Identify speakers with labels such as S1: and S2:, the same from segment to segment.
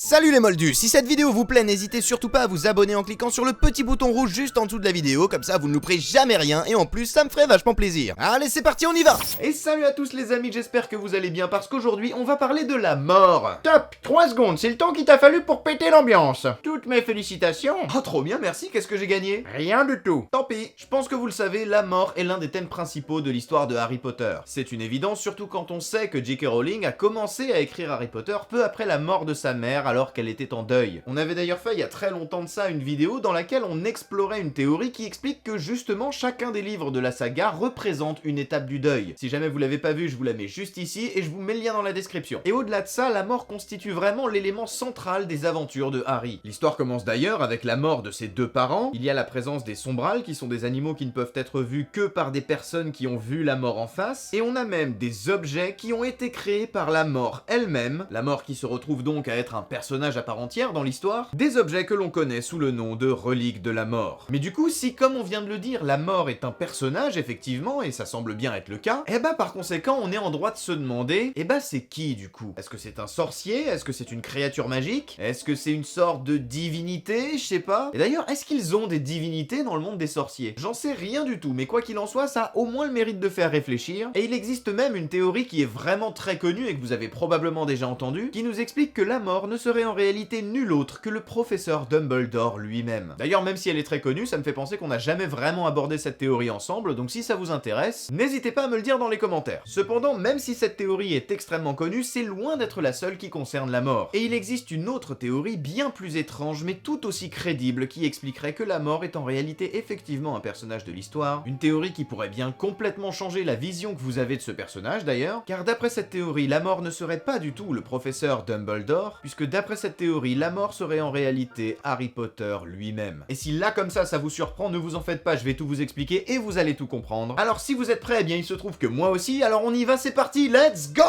S1: Salut les moldus, si cette vidéo vous plaît, n'hésitez surtout pas à vous abonner en cliquant sur le petit bouton rouge juste en dessous de la vidéo, comme ça vous ne louperez jamais rien et en plus ça me ferait vachement plaisir. Allez c'est parti, on y va. Et salut à tous les amis, j'espère que vous allez bien parce qu'aujourd'hui on va parler de la mort.
S2: Top, 3 secondes, c'est le temps qu'il t'a fallu pour péter l'ambiance. Toutes mes félicitations.
S1: Oh trop bien, merci, qu'est-ce que j'ai gagné?
S2: Rien du tout.
S1: Tant pis, je pense que vous le savez, la mort est l'un des thèmes principaux de l'histoire de Harry Potter. C'est une évidence, surtout quand on sait que J.K. Rowling a commencé à écrire Harry Potter peu après la mort de sa mère alors qu'elle était en deuil. On avait d'ailleurs fait il y a très longtemps de ça une vidéo dans laquelle on explorait une théorie qui explique que justement chacun des livres de la saga représente une étape du deuil. Si jamais vous l'avez pas vu, je vous la mets juste ici et je vous mets le lien dans la description. Et au-delà de ça, la mort constitue vraiment l'élément central des aventures de Harry. L'histoire commence d'ailleurs avec la mort de ses deux parents. Il y a la présence des sombrals qui sont des animaux qui ne peuvent être vus que par des personnes qui ont vu la mort en face. Et on a même des objets qui ont été créés par la mort elle-même. La mort qui se retrouve donc à être un personnage à part entière dans l'histoire, des objets que l'on connaît sous le nom de reliques de la mort. Mais du coup, si comme on vient de le dire, la mort est un personnage effectivement, et ça semble bien être le cas, et bah par conséquent on est en droit de se demander, et bah c'est qui du coup? Est-ce que c'est un sorcier? Est-ce que c'est une créature magique? Est-ce que c'est une sorte de divinité? Je sais pas. Et d'ailleurs, est-ce qu'ils ont des divinités dans le monde des sorciers? J'en sais rien du tout, mais quoi qu'il en soit, ça a au moins le mérite de faire réfléchir, et il existe même une théorie qui est vraiment très connue et que vous avez probablement déjà entendue, qui nous explique que la mort ne serait en réalité nul autre que le professeur Dumbledore lui-même. D'ailleurs, même si elle est très connue, ça me fait penser qu'on n'a jamais vraiment abordé cette théorie ensemble, donc si ça vous intéresse, n'hésitez pas à me le dire dans les commentaires. Cependant, même si cette théorie est extrêmement connue, c'est loin d'être la seule qui concerne la mort. Et il existe une autre théorie bien plus étrange, mais tout aussi crédible, qui expliquerait que la mort est en réalité effectivement un personnage de l'histoire. Une théorie qui pourrait bien complètement changer la vision que vous avez de ce personnage d'ailleurs, car d'après cette théorie, la mort ne serait pas du tout le professeur Dumbledore, puisque d'après cette théorie, la mort serait en réalité Harry Potter lui-même. Et si là comme ça vous surprend, ne vous en faites pas, je vais tout vous expliquer et vous allez tout comprendre. Alors si vous êtes prêts, eh bien il se trouve que moi aussi, alors on y va, c'est parti, let's go!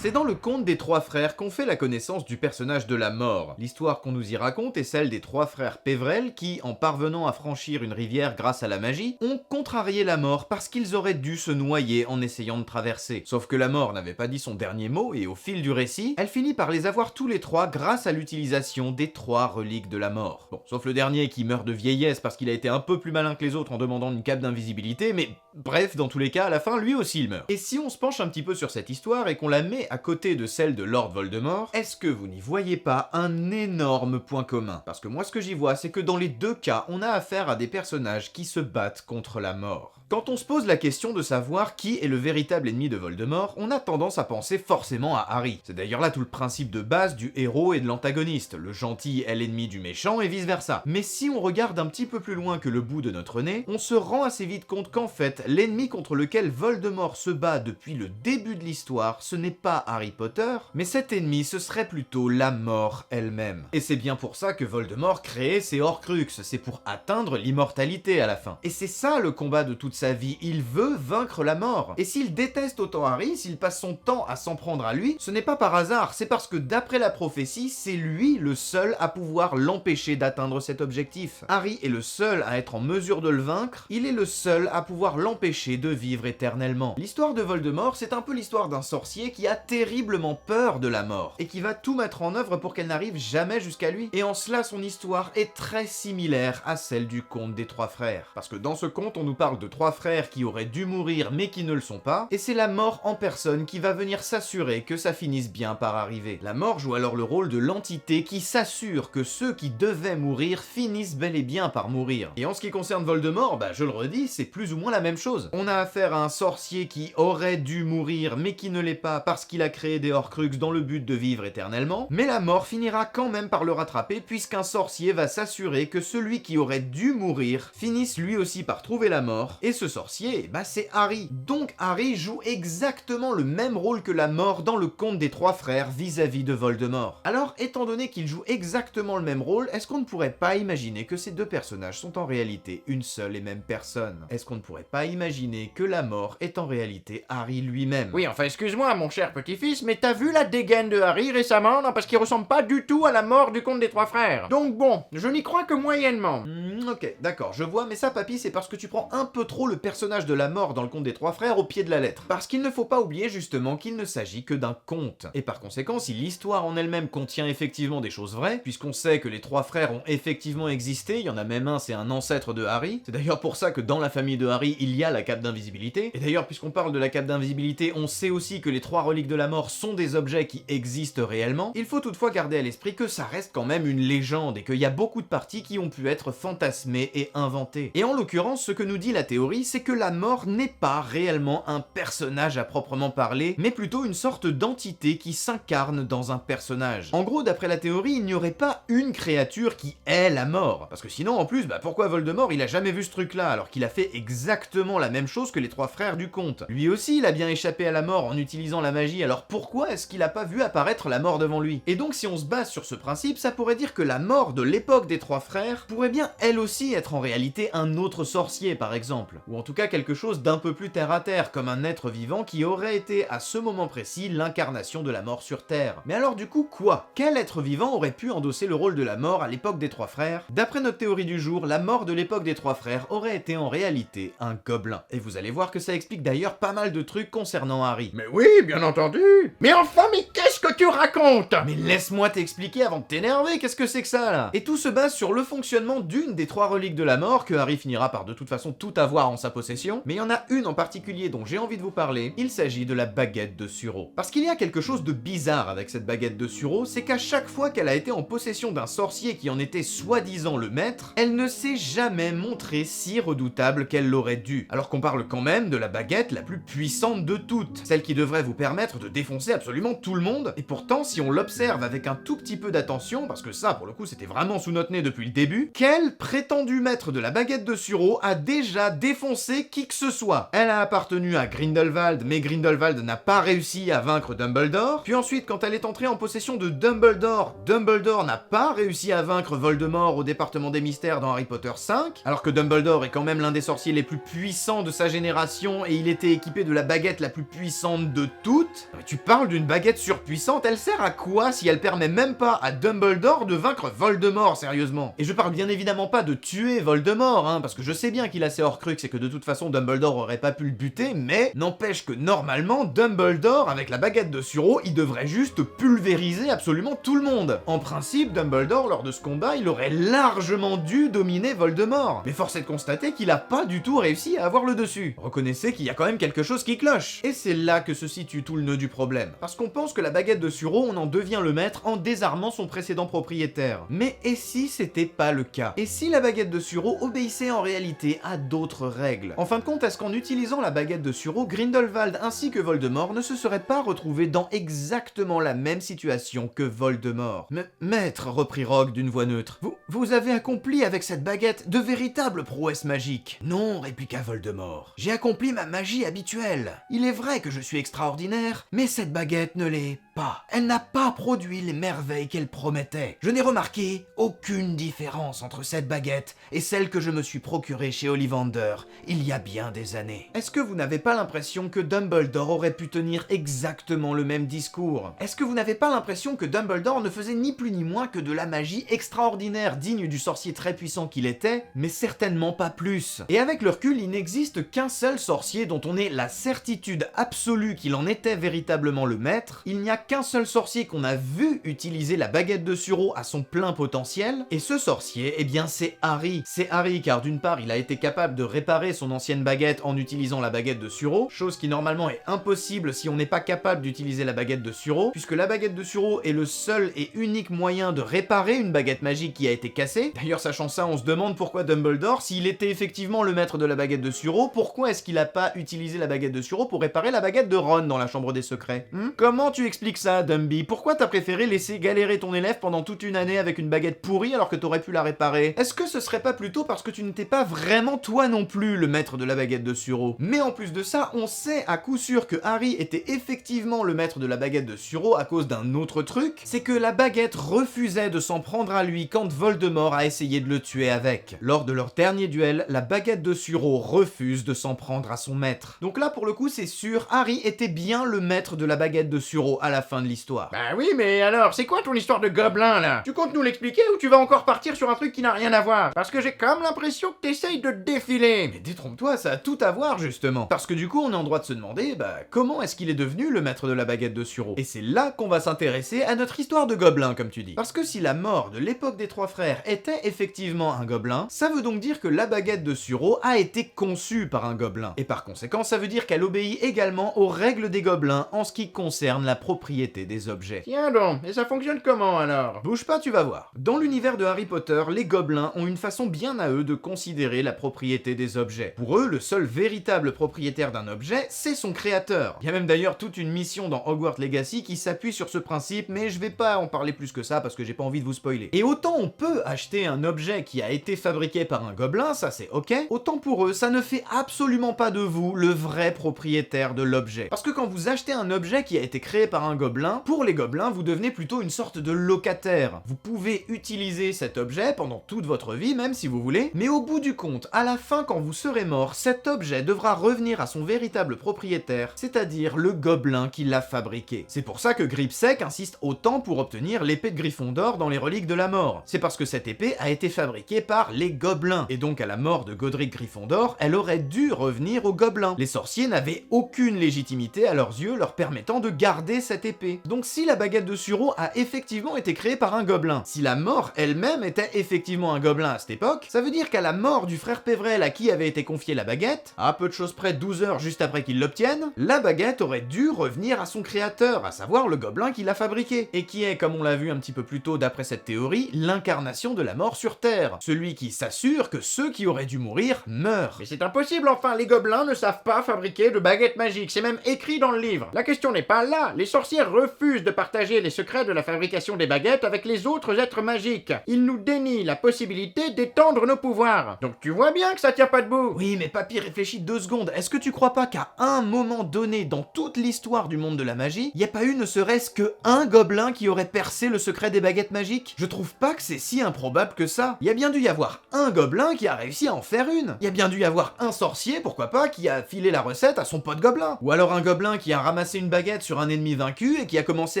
S1: C'est dans le conte des trois frères qu'on fait la connaissance du personnage de la mort. L'histoire qu'on nous y raconte est celle des trois frères Pévrel qui, en parvenant à franchir une rivière grâce à la magie, ont contrarié la mort parce qu'ils auraient dû se noyer en essayant de traverser. Sauf que la mort n'avait pas dit son dernier mot et au fil du récit, elle finit par les avoir tous les trois grâce à l'utilisation des trois reliques de la mort. Bon, sauf le dernier qui meurt de vieillesse parce qu'il a été un peu plus malin que les autres en demandant une cape d'invisibilité, mais bref, dans tous les cas, à la fin, lui aussi il meurt. Et si on se penche un petit peu sur cette histoire et qu'on la met à côté de celle de Lord Voldemort, est-ce que vous n'y voyez pas un énorme point commun? Parce que moi ce que j'y vois, c'est que dans les deux cas, on a affaire à des personnages qui se battent contre la mort. Quand on se pose la question de savoir qui est le véritable ennemi de Voldemort, on a tendance à penser forcément à Harry. C'est d'ailleurs là tout le principe de base du héros et de l'antagoniste. Le gentil est l'ennemi du méchant et vice versa. Mais si on regarde un petit peu plus loin que le bout de notre nez, on se rend assez vite compte qu'en fait, l'ennemi contre lequel Voldemort se bat depuis le début de l'histoire, ce n'est pas Harry Potter, mais cet ennemi ce serait plutôt la mort elle-même. Et c'est bien pour ça que Voldemort créait ses Horcruxes, c'est pour atteindre l'immortalité à la fin. Et c'est ça le combat de toute sa vie, il veut vaincre la mort. Et s'il déteste autant Harry, s'il passe son temps à s'en prendre à lui, ce n'est pas par hasard, c'est parce que d'après la prophétie, c'est lui le seul à pouvoir l'empêcher d'atteindre cet objectif. Harry est le seul à être en mesure de le vaincre, il est le seul à pouvoir l'empêcher de vivre éternellement. L'histoire de Voldemort, c'est un peu l'histoire d'un sorcier qui a terriblement peur de la mort, et qui va tout mettre en œuvre pour qu'elle n'arrive jamais jusqu'à lui. Et en cela, son histoire est très similaire à celle du conte des trois frères. Parce que dans ce conte, on nous parle de trois frères qui auraient dû mourir mais qui ne le sont pas, et c'est la mort en personne qui va venir s'assurer que ça finisse bien par arriver. La mort joue alors le rôle de l'entité qui s'assure que ceux qui devaient mourir finissent bel et bien par mourir. Et en ce qui concerne Voldemort, bah je le redis, c'est plus ou moins la même chose. On a affaire à un sorcier qui aurait dû mourir mais qui ne l'est pas parce qu'il a créé des Horcruxes dans le but de vivre éternellement, mais la mort finira quand même par le rattraper puisqu'un sorcier va s'assurer que celui qui aurait dû mourir finisse lui aussi par trouver la mort, et Et ce sorcier, bah c'est Harry. Donc Harry joue exactement le même rôle que la mort dans le conte des trois frères vis-à-vis de Voldemort. Alors, étant donné qu'il joue exactement le même rôle, est-ce qu'on ne pourrait pas imaginer que ces deux personnages sont en réalité une seule et même personne? Est-ce qu'on ne pourrait pas imaginer que la mort est en réalité Harry lui-même?
S2: Oui, enfin, excuse-moi, mon cher petit-fils, mais t'as vu la dégaine de Harry récemment? Non, parce qu'il ressemble pas du tout à la mort du conte des trois frères. Donc bon, je n'y crois que moyennement.
S1: Ok, d'accord, je vois, mais ça, papy, c'est parce que tu prends un peu trop le personnage de la mort dans le conte des trois frères au pied de la lettre. Parce qu'il ne faut pas oublier justement qu'il ne s'agit que d'un conte. Et par conséquent, si l'histoire en elle-même contient effectivement des choses vraies, puisqu'on sait que les trois frères ont effectivement existé, il y en a même un, c'est un ancêtre de Harry. C'est d'ailleurs pour ça que dans la famille de Harry, il y a la cape d'invisibilité. Et d'ailleurs, puisqu'on parle de la cape d'invisibilité, on sait aussi que les trois reliques de la mort sont des objets qui existent réellement. Il faut toutefois garder à l'esprit que ça reste quand même une légende et qu'il y a beaucoup de parties qui ont pu être fantasmées et inventées. Et en l'occurrence, ce que nous dit la théorie, c'est que la mort n'est pas réellement un personnage à proprement parler, mais plutôt une sorte d'entité qui s'incarne dans un personnage. En gros, d'après la théorie, il n'y aurait pas une créature qui est la mort. Parce que sinon, en plus, pourquoi Voldemort, il a jamais vu ce truc-là, alors qu'il a fait exactement la même chose que les trois frères du conte? Lui aussi, il a bien échappé à la mort en utilisant la magie, alors pourquoi est-ce qu'il a pas vu apparaître la mort devant lui? Et donc, si on se base sur ce principe, ça pourrait dire que la mort de l'époque des trois frères pourrait bien elle aussi être en réalité un autre sorcier, par exemple. Ou en tout cas quelque chose d'un peu plus terre à terre, comme un être vivant qui aurait été à ce moment précis l'incarnation de la mort sur Terre. Mais alors du coup, quoi? Quel être vivant aurait pu endosser le rôle de la mort à l'époque des trois frères? D'après notre théorie du jour, la mort de l'époque des trois frères aurait été en réalité un gobelin. Et vous allez voir que ça explique d'ailleurs pas mal de trucs concernant Harry.
S2: Mais oui, bien entendu. Mais enfin, mais qu'est-ce que tu racontes?
S1: Mais laisse-moi t'expliquer avant de t'énerver, qu'est-ce que c'est que ça là? Et tout se base sur le fonctionnement d'une des trois reliques de la mort que Harry finira par de toute façon tout avoir en sa possession, mais il y en a une en particulier dont j'ai envie de vous parler, il s'agit de la baguette de Suro. Parce qu'il y a quelque chose de bizarre avec cette baguette de Suro, c'est qu'à chaque fois qu'elle a été en possession d'un sorcier qui en était soi-disant le maître, elle ne s'est jamais montrée si redoutable qu'elle l'aurait dû. Alors qu'on parle quand même de la baguette la plus puissante de toutes, celle qui devrait vous permettre de défoncer absolument tout le monde, et pourtant si on l'observe avec un tout petit peu d'attention, parce que ça pour le coup c'était vraiment sous notre nez depuis le début, quel prétendu maître de la baguette de Suro a déjà défoncé qui que ce soit? Elle a appartenu à Grindelwald, mais Grindelwald n'a pas réussi à vaincre Dumbledore, puis ensuite quand elle est entrée en possession de Dumbledore, Dumbledore n'a pas réussi à vaincre Voldemort au département des mystères dans Harry Potter 5, alors que Dumbledore est quand même l'un des sorciers les plus puissants de sa génération et il était équipé de la baguette la plus puissante de toutes. Tu parles d'une baguette surpuissante, elle sert à quoi si elle permet même pas à Dumbledore de vaincre Voldemort, sérieusement? Et je parle bien évidemment pas de tuer Voldemort, parce que je sais bien qu'il a ses Horcruxes et que de toute façon Dumbledore aurait pas pu le buter, mais n'empêche que normalement Dumbledore, avec la baguette de Suro, il devrait juste pulvériser absolument tout le monde. En principe, Dumbledore, lors de ce combat, il aurait largement dû dominer Voldemort. Mais force est de constater qu'il a pas du tout réussi à avoir le dessus. Reconnaissez qu'il y a quand même quelque chose qui cloche. Et c'est là que se situe tout le nœud du problème. Parce qu'on pense que la baguette de Suro, on en devient le maître en désarmant son précédent propriétaire. Mais et si c'était pas le cas? Et si la baguette de Suro obéissait en réalité à d'autres règles? En fin de compte, est-ce qu'en utilisant la baguette de Suro, Grindelwald ainsi que Voldemort ne se seraient pas retrouvés dans exactement la même situation que Voldemort? Maître, reprit Rogue d'une voix neutre, vous avez accompli avec cette baguette de véritables prouesses magiques. Non, répliqua Voldemort. J'ai accompli ma magie habituelle. Il est vrai que je suis extraordinaire, mais cette baguette ne l'est pas. Elle n'a pas produit les merveilles qu'elle promettait. Je n'ai remarqué aucune différence entre cette baguette et celle que je me suis procurée chez Ollivander il y a bien des années. Est-ce que vous n'avez pas l'impression que Dumbledore aurait pu tenir exactement le même discours? Est-ce que vous n'avez pas l'impression que Dumbledore ne faisait ni plus ni moins que de la magie extraordinaire digne du sorcier très puissant qu'il était, mais certainement pas plus? Et avec le recul, il n'existe qu'un seul sorcier dont on ait la certitude absolue qu'il en était véritablement le maître. Il n'y a qu'un seul sorcier qu'on a vu utiliser la baguette de Suro à son plein potentiel, et ce sorcier, eh bien c'est Harry. C'est Harry car d'une part, il a été capable de réparer son ancienne baguette en utilisant la baguette de Suro, chose qui normalement est impossible si on n'est pas capable d'utiliser la baguette de Suro, puisque la baguette de Suro est le seul et unique moyen de réparer une baguette magique qui a été cassée. D'ailleurs, sachant ça, on se demande pourquoi Dumbledore, s'il était effectivement le maître de la baguette de Suro, pourquoi est-ce qu'il a pas utilisé la baguette de Suro pour réparer la baguette de Ron dans la chambre des secrets? Comment tu expliques m'expliques ça, Dumby? Pourquoi t'as préféré laisser galérer ton élève pendant toute une année avec une baguette pourrie alors que t'aurais pu la réparer? Est-ce que ce serait pas plutôt parce que tu n'étais pas vraiment toi non plus le maître de la baguette de Suro? Mais en plus de ça, on sait à coup sûr que Harry était effectivement le maître de la baguette de Suro à cause d'un autre truc, c'est que la baguette refusait de s'en prendre à lui quand Voldemort a essayé de le tuer avec. Lors de leur dernier duel, la baguette de Suro refuse de s'en prendre à son maître. Donc là, pour le coup, c'est sûr, Harry était bien le maître de la baguette de Suro à la fin de l'histoire.
S2: Bah oui, mais alors, c'est quoi ton histoire de gobelin, là? Tu comptes nous l'expliquer ou tu vas encore partir sur un truc qui n'a rien à voir? Parce que j'ai comme l'impression que t'essayes de défiler.
S1: Mais détrompe-toi, ça a tout à voir, justement. Parce que du coup, on est en droit de se demander, comment est-ce qu'il est devenu le maître de la baguette de Suro? Et c'est là qu'on va s'intéresser à notre histoire de gobelin, comme tu dis. Parce que si la mort de l'époque des trois frères était effectivement un gobelin, ça veut donc dire que la baguette de Suro a été conçue par un gobelin. Et par conséquent, ça veut dire qu'elle obéit également aux règles des gobelins en ce qui concerne la propriété des objets.
S2: Tiens donc, et ça fonctionne comment alors?
S1: Bouge pas, tu vas voir. Dans l'univers de Harry Potter, les gobelins ont une façon bien à eux de considérer la propriété des objets. Pour eux, le seul véritable propriétaire d'un objet, c'est son créateur. Il y a même d'ailleurs toute une mission dans Hogwarts Legacy qui s'appuie sur ce principe, mais je vais pas en parler plus que ça parce que j'ai pas envie de vous spoiler. Et autant on peut acheter un objet qui a été fabriqué par un gobelin, ça c'est ok, autant pour eux, ça ne fait absolument pas de vous le vrai propriétaire de l'objet. Parce que quand vous achetez un objet qui a été créé par un gobelin, pour les gobelins, vous devenez plutôt une sorte de locataire. Vous pouvez utiliser cet objet pendant toute votre vie, même si vous voulez, mais au bout du compte, à la fin quand vous serez mort, cet objet devra revenir à son véritable propriétaire, c'est-à-dire le gobelin qui l'a fabriqué. C'est pour ça que Gripsec insiste autant pour obtenir l'épée de Gryffondor dans les reliques de la mort. C'est parce que cette épée a été fabriquée par les gobelins, et donc à la mort de Godric Gryffondor, elle aurait dû revenir aux gobelins. Les sorciers n'avaient aucune légitimité à leurs yeux leur permettant de garder cette épée. Donc si la baguette de Suro a effectivement été créée par un gobelin, si la mort elle-même était effectivement un gobelin à cette époque, ça veut dire qu'à la mort du frère Pévrel à qui avait été confiée la baguette, à peu de choses près 12 heures juste après qu'il l'obtienne, la baguette aurait dû revenir à son créateur, à savoir le gobelin qui l'a fabriqué, et qui est, comme on l'a vu un petit peu plus tôt d'après cette théorie, l'incarnation de la mort sur Terre, celui qui s'assure que ceux qui auraient dû mourir meurent.
S2: Mais c'est impossible enfin, les gobelins ne savent pas fabriquer de baguettes magiques, c'est même écrit dans le livre. La question n'est pas là, les sorciers refusent de partager les secrets de la fabrication des baguettes avec les autres êtres magiques. Ils nous dénient la possibilité d'étendre nos pouvoirs. Donc tu vois bien que ça tient pas debout.
S1: Oui, mais papy, réfléchis 2 secondes. Est-ce que tu crois pas qu'à un moment donné, dans toute l'histoire du monde de la magie, y a pas eu ne serait-ce que un gobelin qui aurait percé le secret des baguettes magiques? Je trouve pas que c'est si improbable que ça. Y a bien dû y avoir un gobelin qui a réussi à en faire une. Y a bien dû y avoir un sorcier, pourquoi pas, qui a filé la recette à son pote gobelin. Ou alors un gobelin qui a ramassé une baguette sur un ennemi vaincu et qui a commencé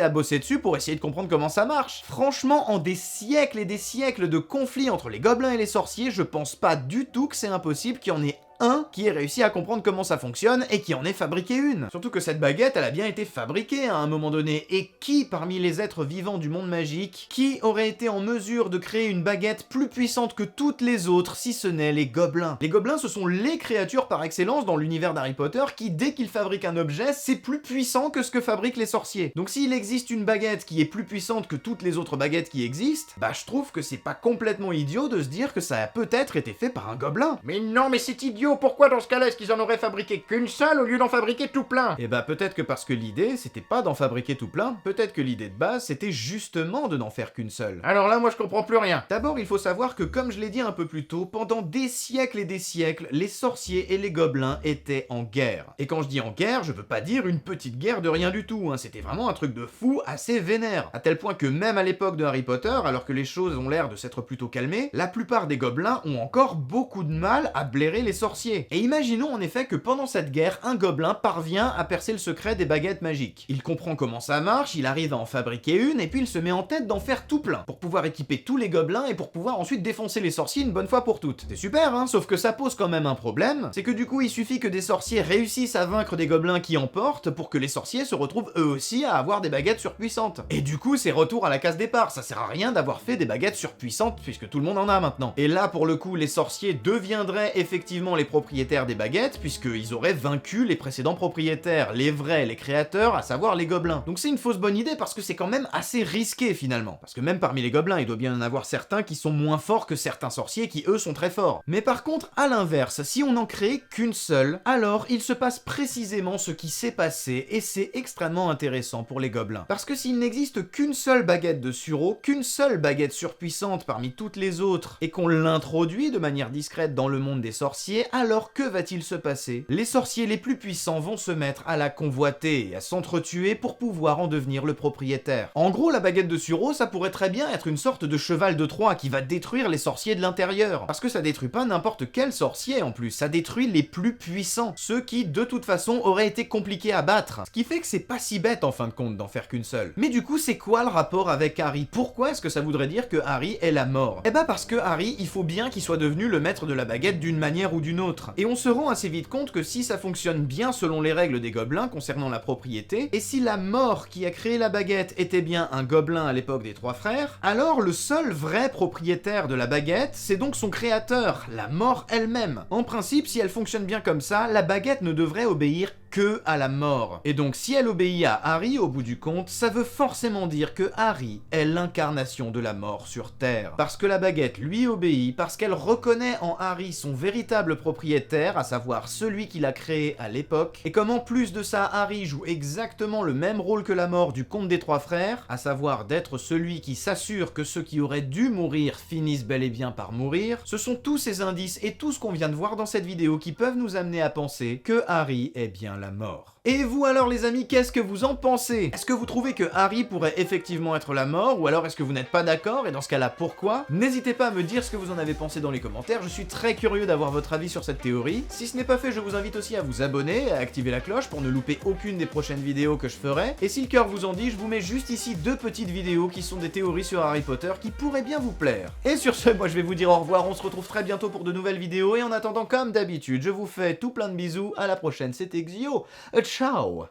S1: à bosser dessus pour essayer de comprendre comment ça marche. Franchement, en des siècles et des siècles de conflits entre les gobelins et les sorciers, je pense pas du tout que c'est impossible qu'il y en ait un qui ait réussi à comprendre comment ça fonctionne et qui en ait fabriqué une. Surtout que cette baguette, elle a bien été fabriquée à un moment donné. Et qui, parmi les êtres vivants du monde magique, qui aurait été en mesure de créer une baguette plus puissante que toutes les autres, si ce n'est les gobelins? Les gobelins, ce sont les créatures par excellence dans l'univers d'Harry Potter qui, dès qu'ils fabriquent un objet, c'est plus puissant que ce que fabriquent les sorciers. Donc s'il existe une baguette qui est plus puissante que toutes les autres baguettes qui existent, je trouve que c'est pas complètement idiot de se dire que ça a peut-être été fait par un gobelin.
S2: Mais non, mais c'est idiot, pourquoi dans ce cas-là est-ce qu'ils en auraient fabriqué qu'une seule au lieu d'en fabriquer tout plein?
S1: Et peut-être que parce que l'idée, c'était pas d'en fabriquer tout plein, peut-être que l'idée de base, c'était justement de n'en faire qu'une seule.
S2: Alors là, moi je comprends plus rien.
S1: D'abord, il faut savoir que, comme je l'ai dit un peu plus tôt, pendant des siècles et des siècles, les sorciers et les gobelins étaient en guerre. Et quand je dis en guerre, je veux pas dire une petite guerre de rien du tout, c'était vraiment un truc de fou, assez vénère. À tel point que même à l'époque de Harry Potter, alors que les choses ont l'air de s'être plutôt calmées, la plupart des gobelins ont encore beaucoup de mal à blairer les sorciers. Et imaginons en effet que pendant cette guerre, un gobelin parvient à percer le secret des baguettes magiques. Il comprend comment ça marche, il arrive à en fabriquer une, et puis il se met en tête d'en faire tout plein, pour pouvoir équiper tous les gobelins et pour pouvoir ensuite défoncer les sorciers une bonne fois pour toutes. C'est super, sauf que ça pose quand même un problème, c'est que du coup il suffit que des sorciers réussissent à vaincre des gobelins qui en portent pour que les sorciers se retrouvent eux aussi à avoir des baguettes surpuissantes. Et du coup c'est retour à la case départ, ça sert à rien d'avoir fait des baguettes surpuissantes puisque tout le monde en a maintenant. Et là pour le coup les sorciers deviendraient effectivement les propriétaires des baguettes, puisqu'ils auraient vaincu les précédents propriétaires, les vrais, les créateurs, à savoir les gobelins. Donc c'est une fausse bonne idée parce que c'est quand même assez risqué finalement. Parce que même parmi les gobelins, il doit bien y en avoir certains qui sont moins forts que certains sorciers qui eux sont très forts. Mais par contre, à l'inverse, si on n'en crée qu'une seule, alors il se passe précisément ce qui s'est passé et c'est extrêmement intéressant pour les gobelins. Parce que s'il n'existe qu'une seule baguette de Suro, qu'une seule baguette surpuissante parmi toutes les autres, et qu'on l'introduit de manière discrète dans le monde des sorciers, alors que va-t-il se passer? Les sorciers les plus puissants vont se mettre à la convoiter et à s'entretuer pour pouvoir en devenir le propriétaire. En gros, la baguette de Suro, ça pourrait très bien être une sorte de cheval de Troie qui va détruire les sorciers de l'intérieur. Parce que ça détruit pas n'importe quel sorcier en plus, ça détruit les plus puissants, ceux qui de toute façon auraient été compliqués à battre. Ce qui fait que c'est pas si bête en fin de compte d'en faire qu'une seule. Mais du coup, c'est quoi le rapport avec Harry? Pourquoi est-ce que ça voudrait dire que Harry est la mort? Eh bah parce que Harry, il faut bien qu'il soit devenu le maître de la baguette d'une manière ou d'une autre. Et on se rend assez vite compte que si ça fonctionne bien selon les règles des gobelins concernant la propriété, et si la mort qui a créé la baguette était bien un gobelin à l'époque des trois frères, alors le seul vrai propriétaire de la baguette, c'est donc son créateur, la mort elle-même. En principe, si elle fonctionne bien comme ça, la baguette ne devrait obéir que à la mort. Et donc si elle obéit à Harry au bout du compte, ça veut forcément dire que Harry est l'incarnation de la mort sur Terre. Parce que la baguette lui obéit, parce qu'elle reconnaît en Harry son véritable propriétaire, à savoir celui qui l'a créé à l'époque, et comme en plus de ça, Harry joue exactement le même rôle que la mort du conte des trois frères, à savoir d'être celui qui s'assure que ceux qui auraient dû mourir finissent bel et bien par mourir, ce sont tous ces indices et tout ce qu'on vient de voir dans cette vidéo qui peuvent nous amener à penser que Harry est bien la mort. Et vous alors les amis, qu'est-ce que vous en pensez? Est-ce que vous trouvez que Harry pourrait effectivement être la mort, ou alors est-ce que vous n'êtes pas d'accord, et dans ce cas-là pourquoi? N'hésitez pas à me dire ce que vous en avez pensé dans les commentaires, je suis très curieux d'avoir votre avis sur cette théorie. Si ce n'est pas fait, je vous invite aussi à vous abonner, à activer la cloche pour ne louper aucune des prochaines vidéos que je ferai, et si le cœur vous en dit, je vous mets juste ici deux petites vidéos qui sont des théories sur Harry Potter qui pourraient bien vous plaire. Et sur ce, moi je vais vous dire au revoir, on se retrouve très bientôt pour de nouvelles vidéos, et en attendant, comme d'habitude, je vous fais tout plein de bisous, à la prochaine, c'était Xio, ciao!